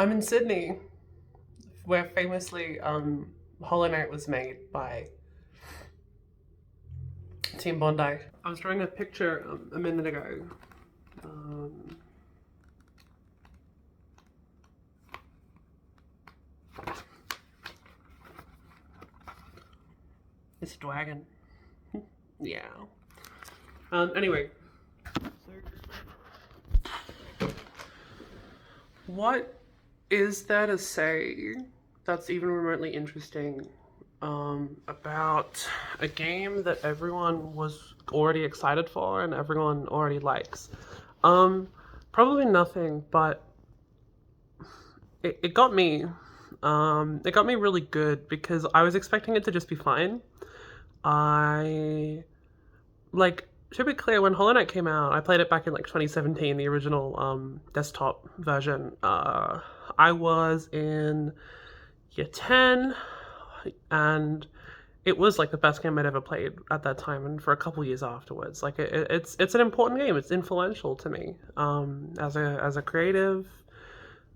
I'm in Sydney, where famously Hollow Knight was made by Team Bondi. I was drawing a picture a minute ago. Um, it's a dragon. Yeah. Anyway, what is there to say that's even remotely interesting about a game that everyone was already excited for and everyone already likes? Um, Probably nothing, but it got me. It got me really good because I was expecting it to just be fine. I like to be clear, when Hollow Knight came out, I played it back in like 2017, the original desktop version. I was in year 10, and it was like the best game I'd ever played at that time, and for a couple years afterwards. Like it's an important game. It's influential to me as a creative,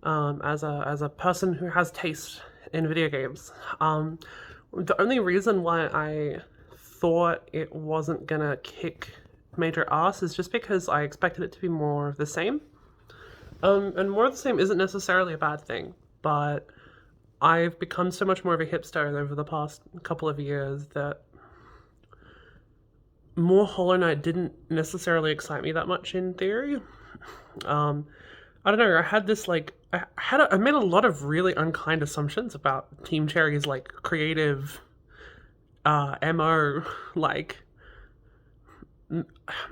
as a person who has taste in video games. The only reason why I thought it wasn't gonna kick major ass is just because I expected it to be more of the same. And more of the same isn't necessarily a bad thing, but I've become so much more of a hipster over the past couple of years that more Hollow Knight didn't necessarily excite me that much in theory. Um, I don't know. I had this like I made a lot of really unkind assumptions about Team Cherry's like creative mo, like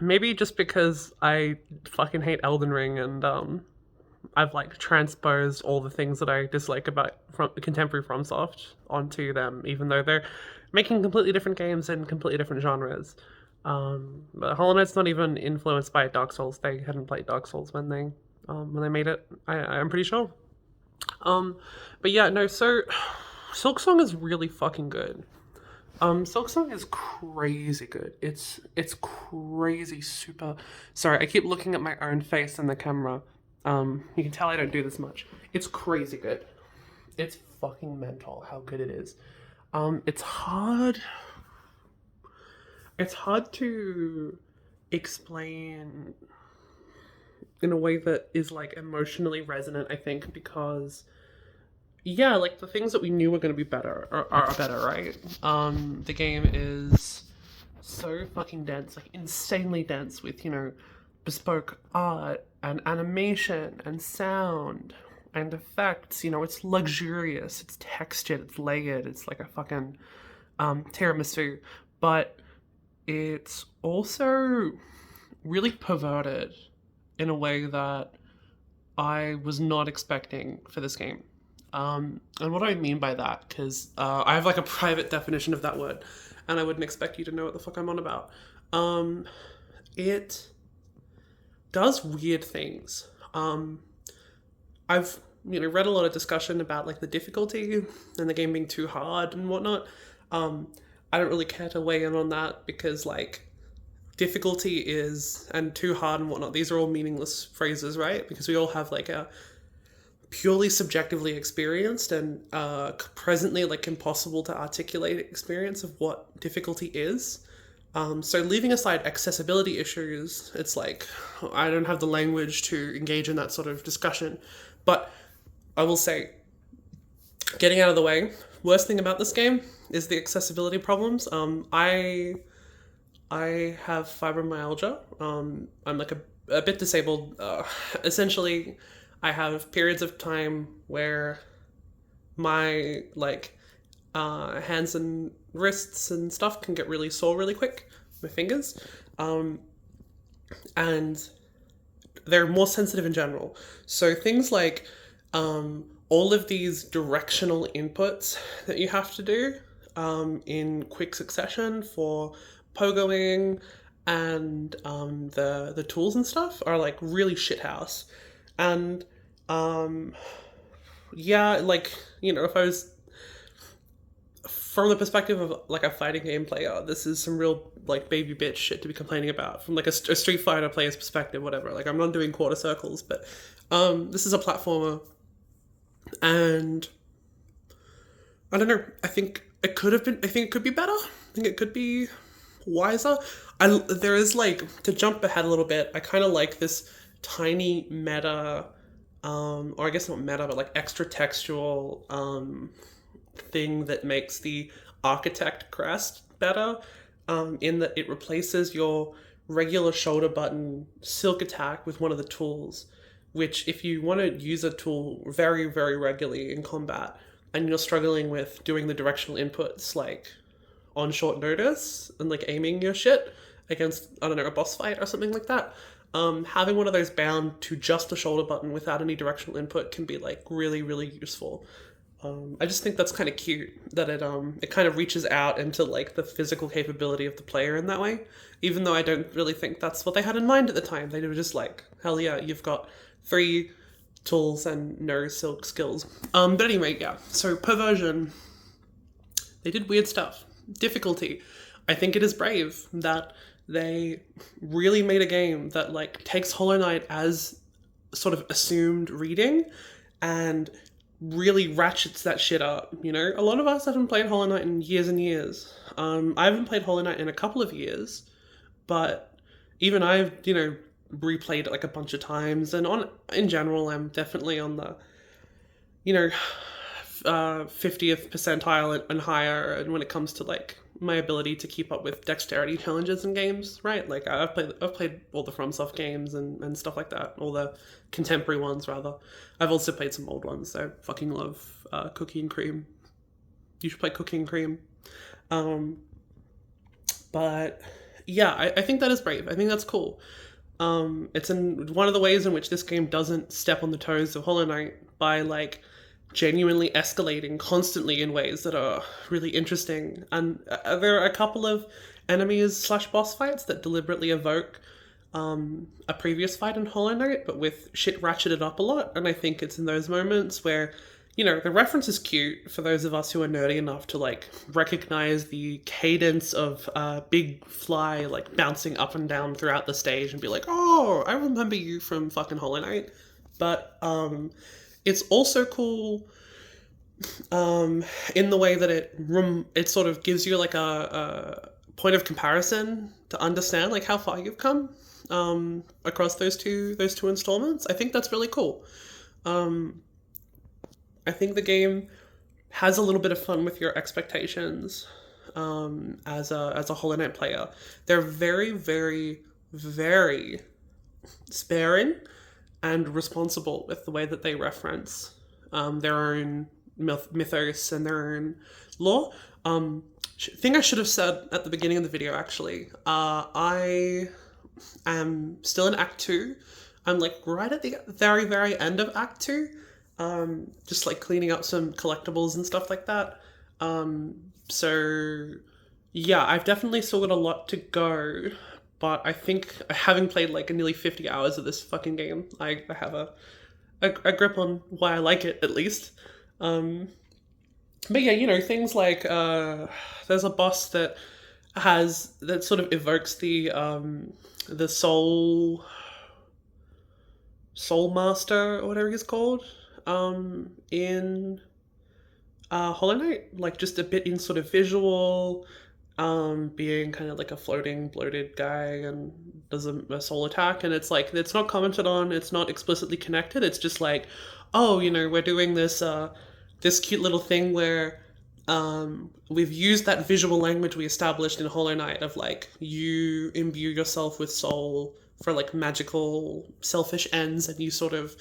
maybe just because I fucking hate Elden Ring and I've like transposed all the things that I dislike about contemporary FromSoft onto them, even though they're making completely different games in completely different genres. But Hollow Knight's not even influenced by Dark Souls. They hadn't played Dark Souls when they made it. I'm pretty sure. Um, but yeah, no. So Silksong is really fucking good. Silksong is crazy good. It's crazy super. Sorry, I keep looking at my own face in the camera. You can tell I don't do this much. It's crazy good. It's fucking mental how good it is. It's hard. It's hard to explain in a way that is like emotionally resonant. I think because yeah, like the things that we knew were going to be better are better, right? The game is so fucking dense, like insanely dense with, bespoke art and animation and sound and effects. It's luxurious, it's textured, it's layered, it's like a fucking tiramisu. But it's also really perverted in a way that I was not expecting for this game. And what do I mean by that? Because I have like a private definition of that word, and I wouldn't expect you to know what the fuck I'm on about. It does weird things. I've read a lot of discussion about like the difficulty and the game being too hard and whatnot. I don't really care to weigh in on that because like difficulty is and too hard and whatnot. These are all meaningless phrases, right? Because we all have like a purely subjectively experienced and presently like impossible to articulate experience of what difficulty is. So leaving aside accessibility issues, it's like I don't have the language to engage in that sort of discussion. But I will say, getting out of the way, worst thing about this game is the accessibility problems. I have fibromyalgia. I'm like a bit disabled. Essentially, I have periods of time where my like hands and wrists and stuff can get really sore really quick. My fingers, and they're more sensitive in general. So things like all of these directional inputs that you have to do in quick succession for pogoing and the tools and stuff are like really shithouse. And yeah, like if I was from the perspective of like a fighting game player, this is some real like baby bitch shit to be complaining about. From like a Street Fighter player's perspective, whatever. Like I'm not doing quarter circles, but this is a platformer And I don't know. I think it could have been. I think it could be better. I think it could be wiser. There is like, to jump ahead a little bit. I kind of like this tiny meta, or I guess not meta, but like extra textual thing that makes the architect crest better. In that it replaces your regular shoulder button silk attack with one of the tools, which if you want to use a tool very, very regularly in combat and you're struggling with doing the directional inputs like on short notice and like aiming your shit against, I don't know, a boss fight or something like that, having one of those bound to just a shoulder button without any directional input can be like really, really useful. I just think that's kind of cute that it kind of reaches out into like the physical capability of the player in that way. Even though I don't really think that's what they had in mind at the time. They were just like, hell yeah, you've got 3 tools and no silk skills. But anyway, yeah. So perversion, they did weird stuff. Difficulty, I think it is brave that they really made a game that like takes Hollow Knight as sort of assumed reading and really ratchets that shit up. You know, a lot of us haven't played Hollow Knight in years and years. I haven't played Hollow Knight in a couple of years, but even I've, you know, replayed it like a bunch of times. And on in general, I'm definitely on the, you know, 50th percentile and higher. And when it comes to like my ability to keep up with dexterity challenges in games, right? Like I've played all the FromSoft games and stuff like that, all the contemporary ones rather. I've also played some old ones. I fucking love Cookie and Cream. You should play Cookie and Cream. But yeah, I think that is brave. I think that's cool. It's in one of the ways in which this game doesn't step on the toes of Hollow Knight by like genuinely escalating constantly in ways that are really interesting. And there are a couple of enemies slash boss fights that deliberately evoke a previous fight in Hollow Knight, but with shit ratcheted up a lot. And I think it's in those moments where, you know, the reference is cute for those of us who are nerdy enough to like recognize the cadence of Big Fly like bouncing up and down throughout the stage and be like, oh, I remember you from fucking Hollow Knight. But it's also cool in the way that it sort of gives you like a point of comparison to understand like how far you've come across those two installments. I think that's really cool. I think the game has a little bit of fun with your expectations as a Hollow Knight player. They're very, very, very sparing and responsible with the way that they reference their own mythos and their own lore. Thing I should have said at the beginning of the video, actually. I am still in Act 2. I'm like right at the very, very end of Act 2. Just like cleaning up some collectibles and stuff like that. So yeah, I've definitely still got a lot to go. But I think having played like nearly 50 hours of this fucking game, I have a grip on why I like it, at least. But yeah, you know, things like there's a boss that sort of evokes the soul master or whatever he's called in Hollow Knight, like just a bit in sort of visual, being kind of like a floating bloated guy and does a soul attack, and it's like it's not commented on, it's not explicitly connected, it's just like, oh, you know, we're doing this this cute little thing where we've used that visual language we established in Hollow Knight of like you imbue yourself with soul for like magical selfish ends and you sort of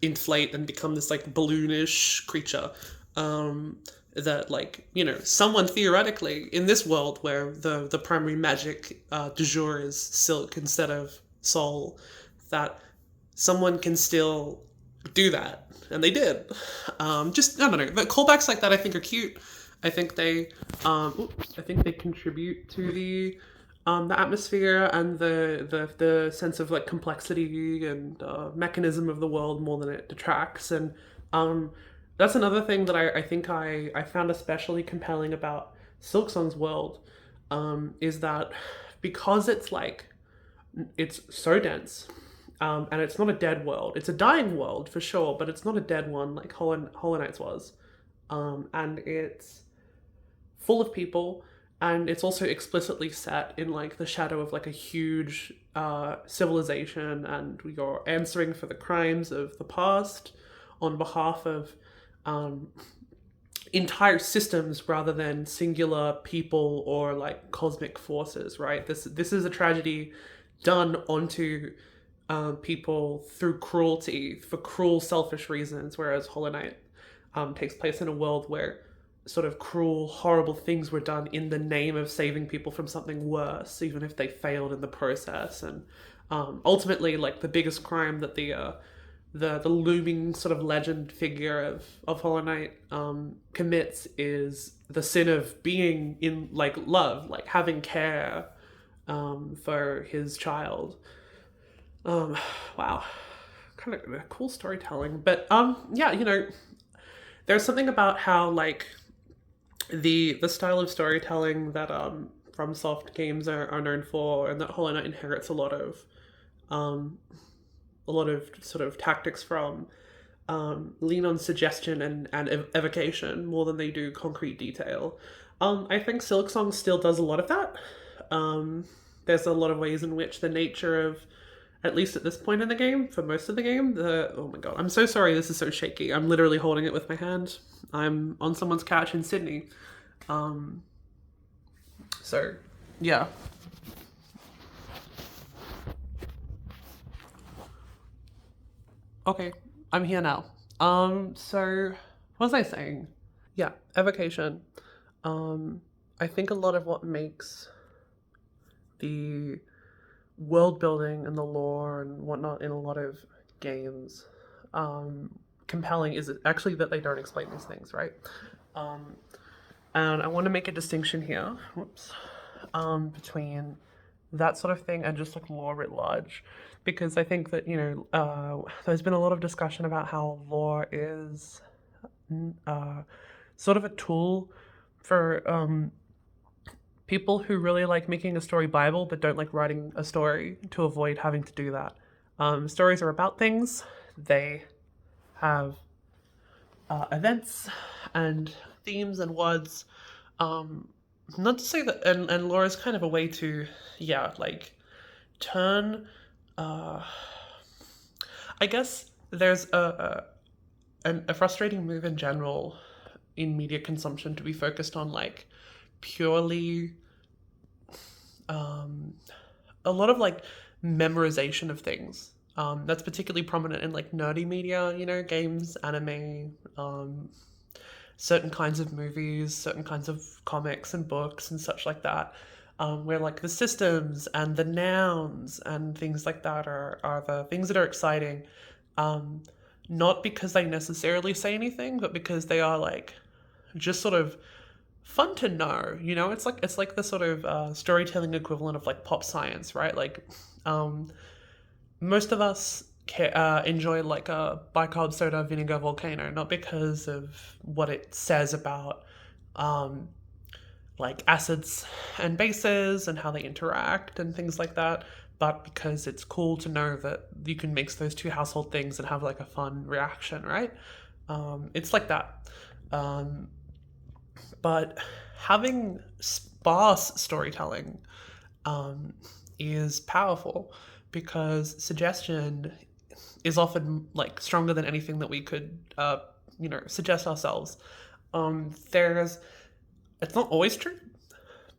inflate and become this like balloonish creature that like, you know, someone theoretically in this world where the primary magic du jour is silk instead of soul, that someone can still do that, and they did. Just I don't know, but callbacks like that I think are cute. I think they contribute to the atmosphere and the sense of like complexity and mechanism of the world more than it detracts. And that's another thing that I think I found especially compelling about Silksong's world, is that because it's so dense And it's not a dead world. It's a dying world for sure, but it's not a dead one like Hollow Knight's was. And it's full of people, and it's also explicitly set in like the shadow of like a huge civilization, and you're answering for the crimes of the past on behalf of um, entire systems rather than singular people or like cosmic forces. Right? This is a tragedy done onto people through cruelty for cruel, selfish reasons, whereas Hollow Knight takes place in a world where sort of cruel, horrible things were done in the name of saving people from something worse, even if they failed in the process. And ultimately, like the biggest crime that the looming sort of legend figure of Hollow Knight commits is the sin of being in like love, like having care for his child. Um, wow, kind of cool storytelling. But yeah, there's something about how like the style of storytelling that FromSoft games are known for, and that Hollow Knight inherits um, a lot of sort of tactics from, lean on suggestion and evocation more than they do concrete detail. I think Silksong still does a lot of that. There's a lot of ways in which the nature of, at least at this point in the game, for most of the game, oh my god, I'm so sorry, this is so shaky. I'm literally holding it with my hand. I'm on someone's couch in Sydney. Um, so, yeah. Okay, I'm here now. So, what was I saying? Yeah, evocation. I think a lot of what makes the world building and the lore and whatnot in a lot of games compelling is actually that they don't explain these things, right? Um, and I want to make a distinction here, whoops, between that sort of thing and just like lore writ large, because I think that there's been a lot of discussion about how lore is uh, sort of a tool for people who really like making a story Bible but don't like writing a story to avoid having to do that. Stories are about things. They have events and themes and words. Um, Not to say that, and lore is kind of a way to, yeah, like turn. Uh, I guess there's a frustrating move in general in media consumption to be focused on like purely um, a lot of like memorization of things. That's particularly prominent in like nerdy media, games, anime, certain kinds of movies, certain kinds of comics and books and such like that, where like the systems and the nouns and things like that are the things that are exciting. Um, Not because they necessarily say anything, but because they are like just sort of fun to know. It's like the sort of storytelling equivalent of like pop science, right? Like most of us enjoy like a bicarb soda vinegar volcano, not because of what it says about um, like acids and bases and how they interact and things like that, but because it's cool to know that you can mix those two household things and have like a fun reaction, right? It's like that. Um, but having sparse storytelling um, is powerful because suggestion is often like stronger than anything that we could suggest ourselves. There's It's not always true,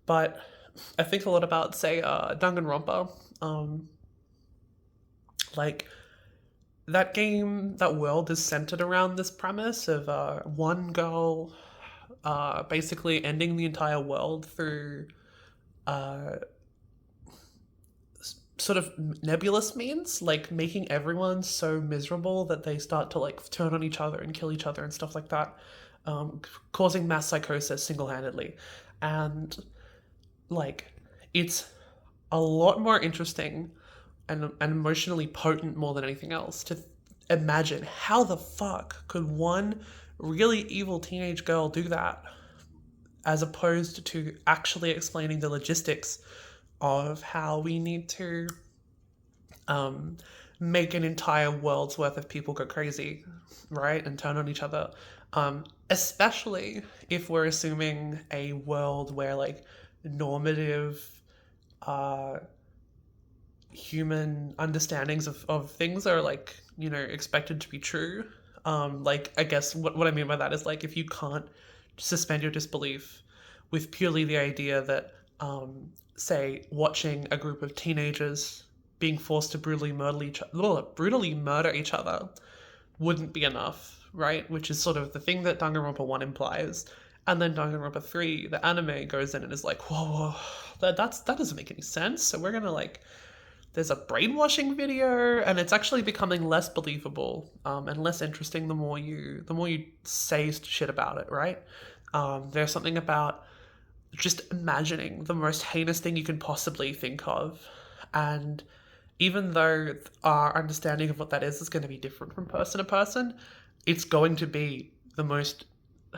but I think a lot about say Danganronpa. Like that game, that world is centered around this premise of one girl basically ending the entire world through uh, sort of nebulous means, like making everyone so miserable that they start to like turn on each other and kill each other and stuff like that, causing mass psychosis single handedly. And like, it's a lot more interesting and emotionally potent more than anything else to imagine how the fuck could one really evil teenage girl do that, as opposed to actually explaining the logistics of how we need to um, make an entire world's worth of people go crazy, right? And turn on each other. Especially if we're assuming a world where like normative uh, human understandings of things are like, you know, expected to be true. Like, I guess what I mean by that is like if you can't suspend your disbelief with purely the idea that, say, watching a group of teenagers being forced to brutally murder each other wouldn't be enough, right? Which is sort of the thing that Danganronpa 1 implies. And then Danganronpa 3, the anime, goes in and is like, whoa, that doesn't make any sense. So we're gonna like, there's a brainwashing video, and it's actually becoming less believable, and less interesting the more you say shit about it, right? There's something about just imagining the most heinous thing you can possibly think of, and even though our understanding of what that is going to be different from person to person, it's going to be the most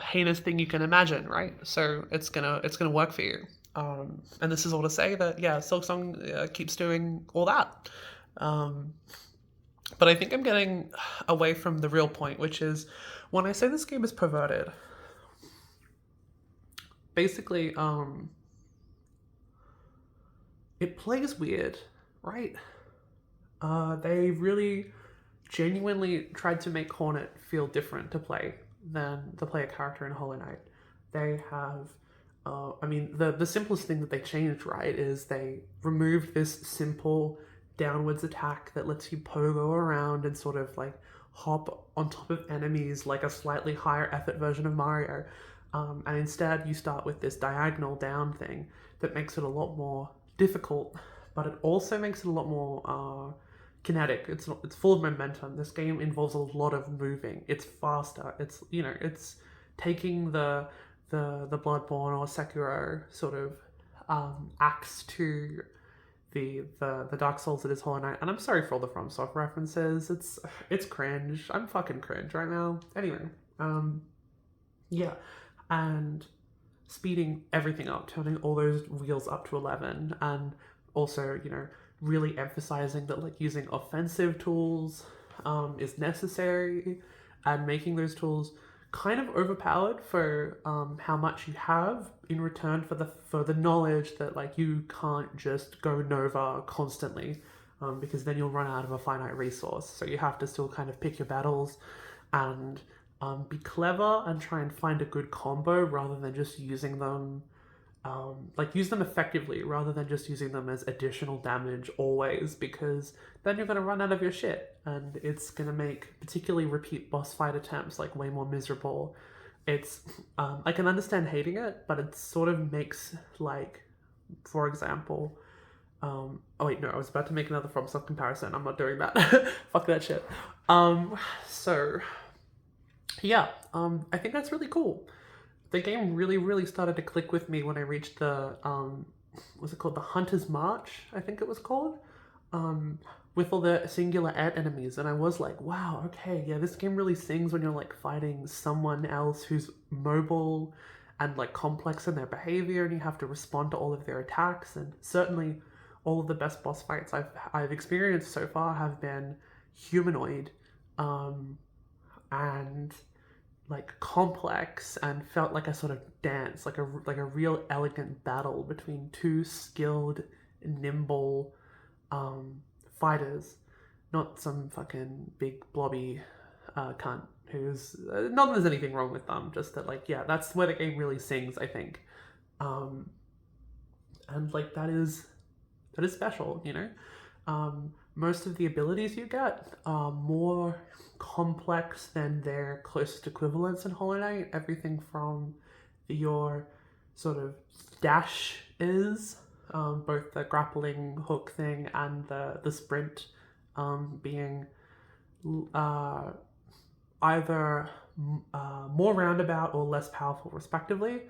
heinous thing you can imagine, right? So it's gonna work for you. And this is all to say that yeah, Silksong keeps doing all that. Um, but I think I'm getting away from the real point, which is when I say this game is perverted. Basically, it plays weird, right? They really genuinely tried to make Hornet feel different to play than to play a character in Hollow Knight. They have, I mean, the simplest thing that they changed, right, is they removed this simple downwards attack that lets you pogo around and sort of like hop on top of enemies like a slightly higher effort version of Mario. And instead, you start with this diagonal down thing that makes it a lot more difficult, but it also makes it a lot more kinetic. It's full of momentum. This game involves a lot of moving. It's faster. It's, you know, it's taking the Bloodborne or Sekiro sort of axe to the Dark Souls that is Hollow Knight. And I'm sorry for all the FromSoft references. It's cringe. I'm fucking cringe right now. Anyway, yeah, and speeding everything up, turning all those wheels up to 11, and also, you know, really emphasizing that like using offensive tools is necessary, and making those tools kind of overpowered for how much you have in return for the knowledge that like you can't just go Nova constantly, because then you'll run out of a finite resource. So you have to still kind of pick your battles and be clever and try and find a good combo rather than just using them, like use them effectively rather than just using them as additional damage always, because then you're going to run out of your shit and it's going to make particularly repeat boss fight attempts like way more miserable. It's I can understand hating it, but it sort of makes like, for example, oh wait, no, I was about to make another FromSoft comparison. I'm not doing that. Fuck that shit. So yeah, I think that's really cool. The game really, really started to click with me when I reached the, what's it called? The Hunter's March, I think it was called, with all the singular ant enemies. And I was like, wow, okay, yeah, this game really sings when you're like fighting someone else who's mobile and like complex in their behavior, and you have to respond to all of their attacks. And certainly all of the best boss fights I've experienced so far have been humanoid, and like complex, and felt like a sort of dance, like a real elegant battle between two skilled, nimble fighters, not some fucking big blobby cunt who's not that there's anything wrong with them, just that like yeah, that's where the game really sings, I think, and like that is special, you know. Most of the abilities you get are more complex than their closest equivalents in Hollow Knight. Everything from your sort of dash is, both the grappling hook thing and the sprint, being either more roundabout or less powerful, respectively.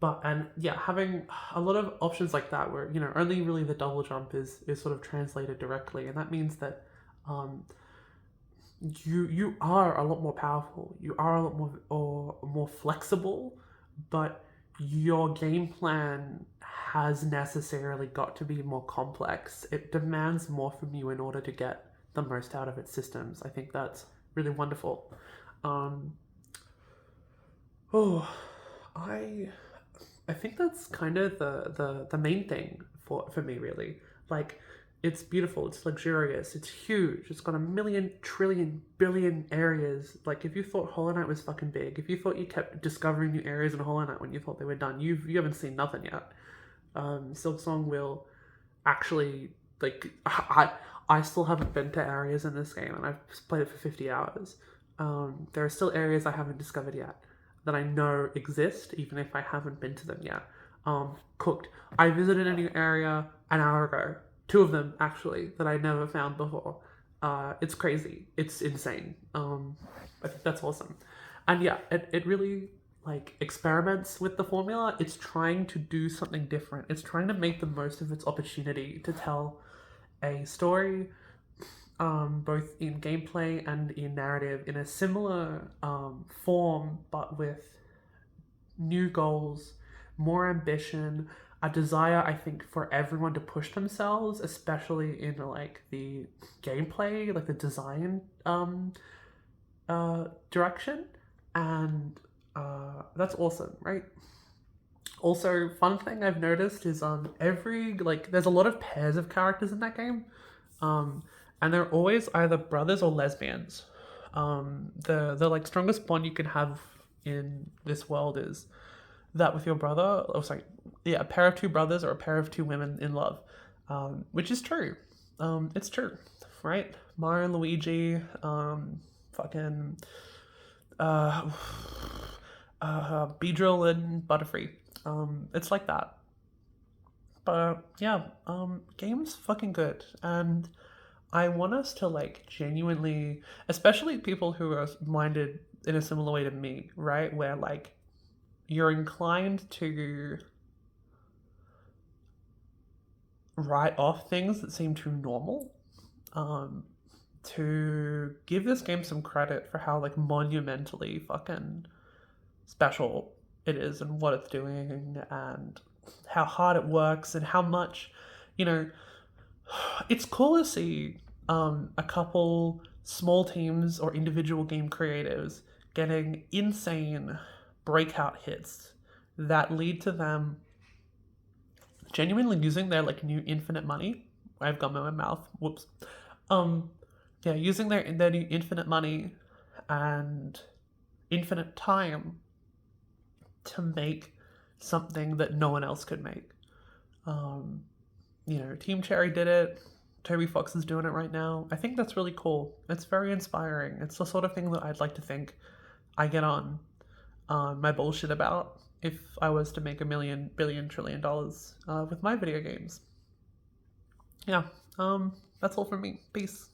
But and yeah, having a lot of options like that where, you know, only really the double jump is sort of translated directly, and that means that you are a lot more powerful, you are a lot more or more flexible, but your game plan has necessarily got to be more complex. It demands more from you in order to get the most out of its systems. I think that's really wonderful. Um, oh, I I think that's kind of the main thing for me really. Like it's beautiful, it's luxurious, it's huge, it's got a million trillion billion areas. Like if you thought Hollow Knight was fucking big, if you thought you kept discovering new areas in Hollow Knight when you thought they were done, you haven't seen nothing yet. Silksong will actually like I still haven't been to areas in this game and I've played it for 50 hours. There are still areas I haven't discovered yet that I know exist, even if I haven't been to them yet. Cooked. I visited a new area an hour ago. Two of them, actually, that I never found before. It's crazy. It's insane. I think that's awesome. And yeah, it really like experiments with the formula. It's trying to do something different. It's trying to make the most of its opportunity to tell a story, both in gameplay and in narrative, in a similar form, but with new goals, more ambition, a desire, I think, for everyone to push themselves, especially in like the gameplay, like the design direction. And that's awesome, right? Also, fun thing I've noticed is every like there's a lot of pairs of characters in that game, um, and they're always either brothers or lesbians. The like strongest bond you can have in this world is that with your brother. Oh, sorry, yeah, a pair of two brothers or a pair of two women in love, which is true. It's true, right? Mario and Luigi, fucking, uh, Beedrill and Butterfree. It's like that. But yeah, game's fucking good, and I want us to like genuinely, especially people who are minded in a similar way to me, right? Where like you're inclined to write off things that seem too normal. Um, to give this game some credit for how like monumentally fucking special it is and what it's doing and how hard it works and how much, you know, it's cool to see a couple small teams or individual game creatives getting insane breakout hits that lead to them genuinely using their like new infinite money. I've gum in my mouth. Whoops. Um, yeah, using their new infinite money and infinite time to make something that no one else could make. Um, Team Cherry did it. Toby Fox is doing it right now. I think that's really cool. It's very inspiring. It's the sort of thing that I'd like to think I get on my bullshit about if I was to make a million, billion, trillion dollars with my video games. Yeah, that's all from me. Peace.